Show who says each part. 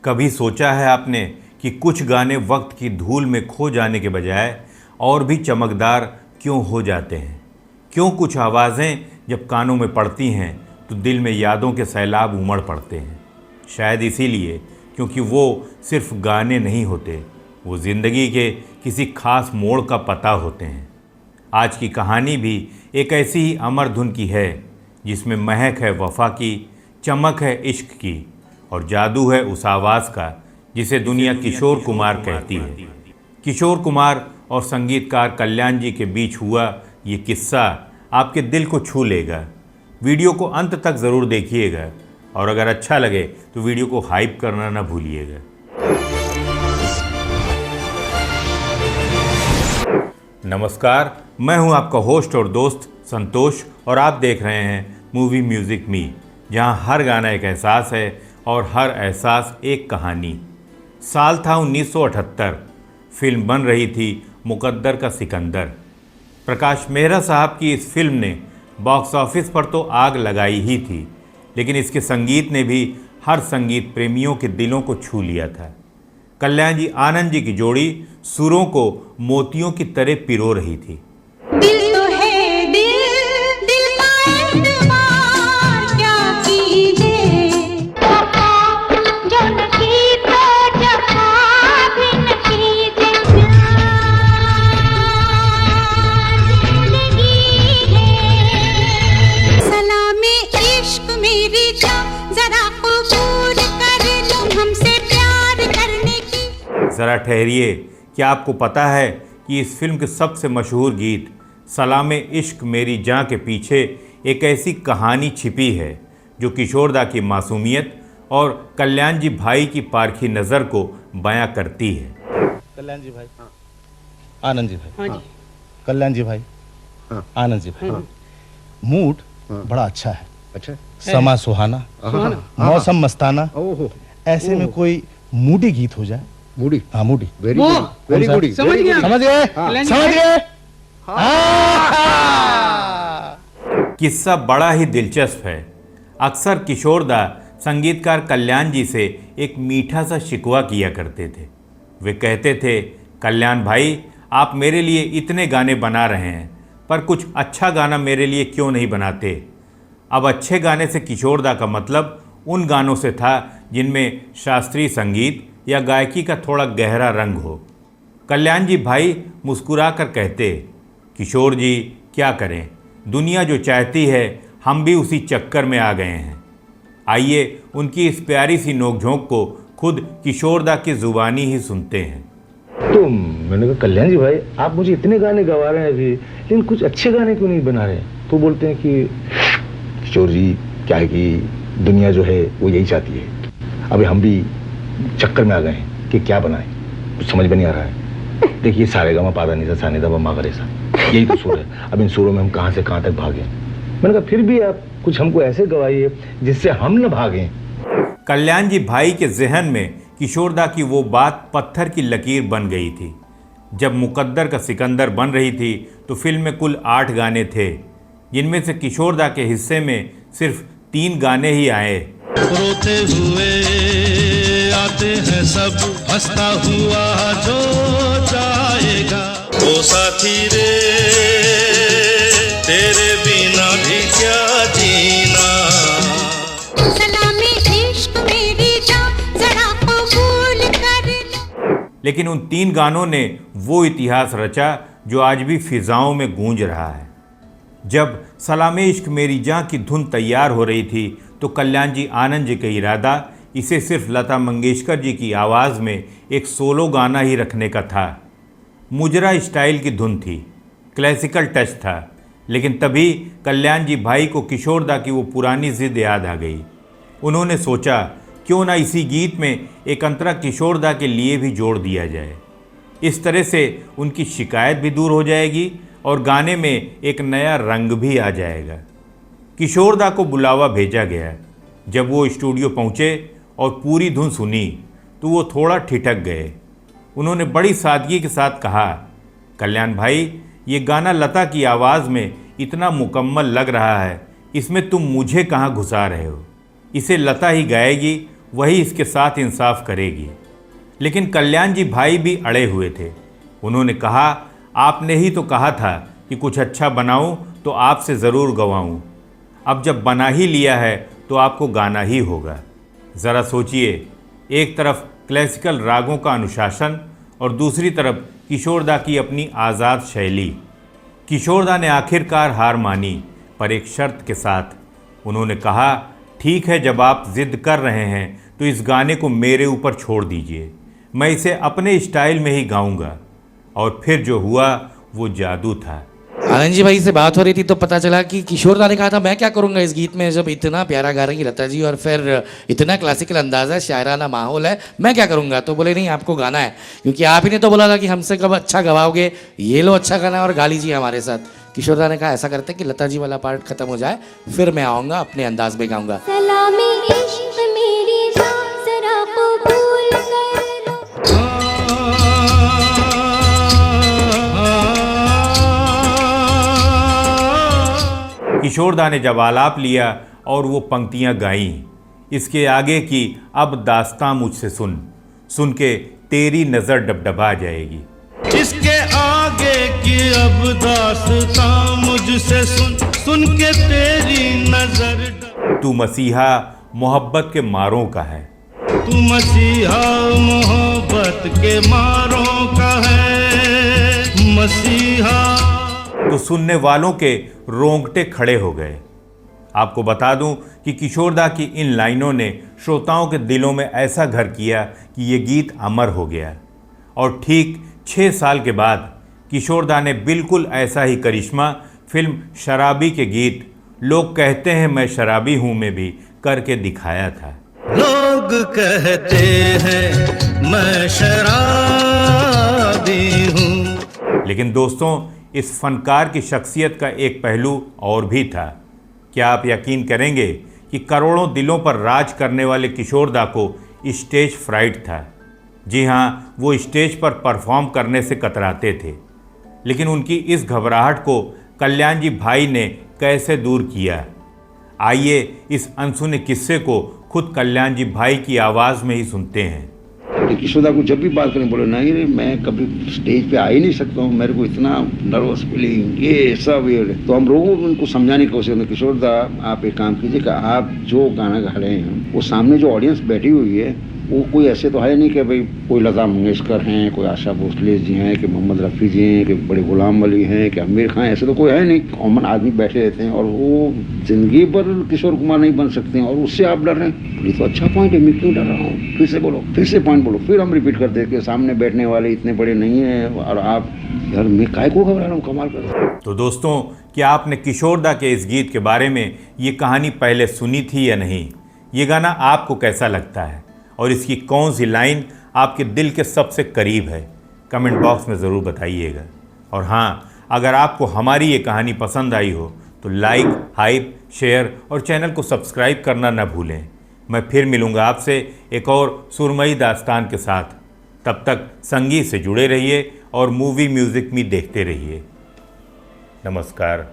Speaker 1: कभी सोचा है आपने कि कुछ गाने वक्त की धूल में खो जाने के बजाय और भी चमकदार क्यों हो जाते हैं? क्यों कुछ आवाज़ें जब कानों में पड़ती हैं तो दिल में यादों के सैलाब उमड़ पड़ते हैं? शायद इसीलिए क्योंकि वो सिर्फ गाने नहीं होते, वो ज़िंदगी के किसी खास मोड़ का पता होते हैं। आज की कहानी भी एक ऐसी ही अमर धुन की है जिसमें महक है वफ़ा की, चमक है इश्क की और जादू है उस आवाज़ का जिसे दुनिया किशोर कुमार कहती है। किशोर कुमार और संगीतकार कल्याण जी के बीच हुआ ये किस्सा आपके दिल को छू लेगा। वीडियो को अंत तक ज़रूर देखिएगा और अगर अच्छा लगे तो वीडियो को हाइप करना ना भूलिएगा। नमस्कार, मैं हूं आपका होस्ट और दोस्त संतोष और आप देख रहे हैं मूवी म्यूज़िक मी, जहां हर गाना एक एहसास है और हर एहसास एक कहानी। साल था 1978। फिल्म बन रही थी मुकद्दर का सिकंदर। प्रकाश मेहरा साहब की इस फिल्म ने बॉक्स ऑफिस पर तो आग लगाई ही थी, लेकिन इसके संगीत ने भी हर संगीत प्रेमियों के दिलों को छू लिया था। कल्याण जी आनंद जी की जोड़ी सुरों को मोतियों की तरह पिरो रही थी।
Speaker 2: दिल तो है दिल, दिल का एतबार क्या कीजिए, जो नहीं तो जफ़ा भी न कीजिए, जिंदगी है सलामे इश्क मेरी जान, जरा कबूल कर लो हमसे प्यार करने की।
Speaker 1: ज़रा ठहरिए, क्या आपको पता है कि इस फिल्म के सबसे मशहूर गीत सलामे इश्क मेरी जान के पीछे एक ऐसी कहानी छिपी है जो किशोरदा की मासूमियत और कल्याण जी भाई की पारखी नज़र को बयां करती है।
Speaker 3: कल्याण जी भाई, आनंद जी भाई, कल्याण जी भाई, आनंद जी भाई, मूड बड़ा अच्छा है।
Speaker 4: अच्छा,
Speaker 3: समा सुहाना, मौसम मस्ताना, ऐसे में कोई मूडी गीत हो जाए।
Speaker 4: मूडी,
Speaker 3: हाँ Moody,
Speaker 4: very good, very good,
Speaker 3: समझ गए, समझ गए।
Speaker 1: किस्सा बड़ा ही दिलचस्प है। अक्सर किशोरदा संगीतकार कल्याण जी से एक मीठा सा शिकवा किया करते थे। वे कहते थे, कल्याण भाई आप मेरे लिए इतने गाने बना रहे हैं, पर कुछ अच्छा गाना मेरे लिए क्यों नहीं बनाते? अब अच्छे गाने से किशोरदा का मतलब उन गानों से था जिनमें शास्त्रीय संगीत या गायकी का थोड़ा गहरा रंग हो। कल्याण जी भाई मुस्कुरा कर कहते, किशोर जी क्या करें, दुनिया जो चाहती है हम भी उसी चक्कर में आ गए हैं। आइए उनकी इस प्यारी सी नोकझोंक को खुद किशोरदा की ज़ुबानी ही सुनते हैं।
Speaker 5: तो मैंने कहा कल्याण जी भाई आप मुझे इतने गाने गवा रहे हैं अभी, लेकिन कुछ अच्छे गाने क्यों नहीं बना रहे? तो बोलते हैं कि किशोर जी क्या है कि दुनिया जो है वो यही चाहती है, अभी हम भी चक्कर में आ गए हैं कि क्या बनाएं, कुछ समझ में नहीं आ रहा है। देखिए सारे गामा पादा नहीं सा साने दा मा करे सा, यही तो सुर है। अब इन सुरों में हम कहां से कहां तक भागें? मैंने कहा फिर भी आप कुछ हमको ऐसे गवाइए जिससे हम न भागें।
Speaker 1: कल्याण जी भाई के जहन में किशोरदा की वो बात पत्थर की लकीर बन गई थी। जब मुकद्दर का सिकंदर बन रही थी तो फिल्म में कुल 8 गाने थे, जिनमें से किशोरदा के हिस्से में सिर्फ 3 गाने ही आए।
Speaker 6: रोते हुए आते हैं सब, हंसता हुआ जो जाएगा, ओ साथी रे तेरे बिना भी क्या जीना।
Speaker 2: सलामे इश्क मेरी जान, जरा कबूल कर लो।
Speaker 1: लेकिन उन 3 गानों ने वो इतिहास रचा जो आज भी फिजाओं में गूंज रहा है। जब सलामे इश्क मेरी जान की धुन तैयार हो रही थी तो कल्याण जी आनंद जी का इरादा इसे सिर्फ लता मंगेशकर जी की आवाज़ में एक सोलो गाना ही रखने का था। मुजरा स्टाइल की धुन थी, क्लासिकल टच था, लेकिन तभी कल्याण जी भाई को किशोरदा की वो पुरानी जिद याद आ गई। उन्होंने सोचा क्यों ना इसी गीत में एक अंतरा किशोरदा के लिए भी जोड़ दिया जाए। इस तरह से उनकी शिकायत भी दूर हो जाएगी और गाने में एक नया रंग भी आ जाएगा। किशोरदा को बुलावा भेजा गया। जब वो स्टूडियो पहुँचे और पूरी धुन सुनी तो वो थोड़ा ठिठक गए। उन्होंने बड़ी सादगी के साथ कहा, कल्याण भाई ये गाना लता की आवाज़ में इतना मुकम्मल लग रहा है, इसमें तुम मुझे कहाँ घुसा रहे हो? इसे लता ही गाएगी वही इसके साथ इंसाफ करेगी। लेकिन कल्याण जी भाई भी अड़े हुए थे। उन्होंने कहा, आपने ही तो कहा था कि कुछ अच्छा बनाऊं तो आपसे ज़रूर गवाऊं। अब जब बना ही लिया है तो आपको गाना ही होगा। ज़रा सोचिए, एक तरफ क्लासिकल रागों का अनुशासन और दूसरी तरफ किशोरदा की अपनी आज़ाद शैली। किशोरदा ने आखिरकार हार मानी, पर एक शर्त के साथ। उन्होंने कहा, ठीक है, जब आप ज़िद कर रहे हैं तो इस गाने को मेरे ऊपर छोड़ दीजिए, मैं इसे अपने स्टाइल में ही गाऊंगा। और फिर जो हुआ वो जादू था।
Speaker 4: आनंद जी भाई से बात हो रही थी तो पता चला कि किशोरदा ने कहा था मैं क्या करूंगा इस गीत में, जब इतना प्यारा गा रही है लता जी और फिर इतना क्लासिकल अंदाज़ है, शायराना माहौल है, मैं क्या करूंगा। तो बोले नहीं, आपको गाना है, क्योंकि आप ही ने तो बोला था कि हमसे कब अच्छा गवाओगे, ये लो अच्छा गाना और गा लीजिए हमारे साथ। किशोरदा ने कहा ऐसा करते कि लता जी वाला पार्ट खत्म हो जाए, फिर मैं आऊँगा, अपने अंदाज में गाऊँगा।
Speaker 2: सलामी इश्क मेरी जान जरा कबूल कर लो।
Speaker 1: किशोरदा ने जब आलाप लिया और वो पंक्तियां गाईं, इसके आगे की अब दास्तां मुझसे सुन, सुन के तेरी नज़र डबडबा जाएगी।
Speaker 6: इसके आगे की अब दास्तां मुझसे सुन, सुन के तेरी नजर।
Speaker 1: तू मसीहा मोहब्बत के मारों का है,
Speaker 6: तू मसीहा मोहब्बत के मारों का है, मसीहा।
Speaker 1: तो सुनने वालों के रोंगटे खड़े हो गए। आपको बता दूं कि किशोरदा की इन लाइनों ने श्रोताओं के दिलों में ऐसा घर किया कि ये गीत अमर हो गया। और ठीक 6 साल के बाद किशोरदा ने बिल्कुल ऐसा ही करिश्मा फिल्म शराबी के गीत लोग कहते हैं मैं शराबी हूं में भी करके दिखाया था।
Speaker 6: लोग कहते हैं मैं शराबी हूँ।
Speaker 1: लेकिन दोस्तों, इस फनकार की शख्सियत का एक पहलू और भी था। क्या आप यकीन करेंगे कि करोड़ों दिलों पर राज करने वाले किशोरदा को स्टेज फ्राइट था। जी हाँ, वो स्टेज पर परफॉर्म करने से कतराते थे। लेकिन उनकी इस घबराहट को कल्याण जी भाई ने कैसे दूर किया, आइए इस अनसुने किस्से को खुद कल्याण जी भाई की आवाज़ में ही सुनते हैं।
Speaker 5: किशोरदा को जब भी बात करें बोले नहीं, मैं कभी स्टेज पे आ ही नहीं सकता हूँ, मेरे को इतना नर्वस फीलिंग ये सब ये। तो हम लोगों को उनको समझाने की कोशिश करते, किशोरदा आप एक काम कीजिए कि आप जो गाना गा रहे हैं वो सामने जो ऑडियंस बैठी हुई है वो कोई ऐसे तो है नहीं कि भाई कोई लता मंगेशकर हैं, कोई आशा भोसले जी हैं, कि मोहम्मद रफ़ी जी हैं, कि बड़े गुलाम अली हैं, कि आमिर खान, ऐसे तो कोई है नहीं। कॉमन आदमी बैठे रहते हैं और वो जिंदगी भर किशोर कुमार नहीं बन सकते हैं और उससे आप डर रहे हैं। ये तो अच्छा पॉइंट है, मैं क्यों डर रहा हूँ, फिर से बोलो, फिर से पॉइंट बोलो। फिर हम रिपीट करते हैं कि सामने बैठने वाले इतने बड़े नहीं हैं और आप, यार मैं काय को घबरा रहा हूँ, कमाल कर रहा हूँ।
Speaker 1: तो दोस्तों, क्या आपने किशोरदा के इस गीत के बारे में ये कहानी पहले सुनी थी या नहीं? ये गाना आपको कैसा लगता है और इसकी कौन सी लाइन आपके दिल के सबसे करीब है? कमेंट बॉक्स में ज़रूर बताइएगा। और हाँ, अगर आपको हमारी ये कहानी पसंद आई हो तो लाइक, हाइप, शेयर और चैनल को सब्सक्राइब करना न भूलें। मैं फिर मिलूँगा आपसे एक और सुरमई दास्तान के साथ। तब तक संगीत से जुड़े रहिए और मूवी म्यूज़िक में देखते रहिए। नमस्कार।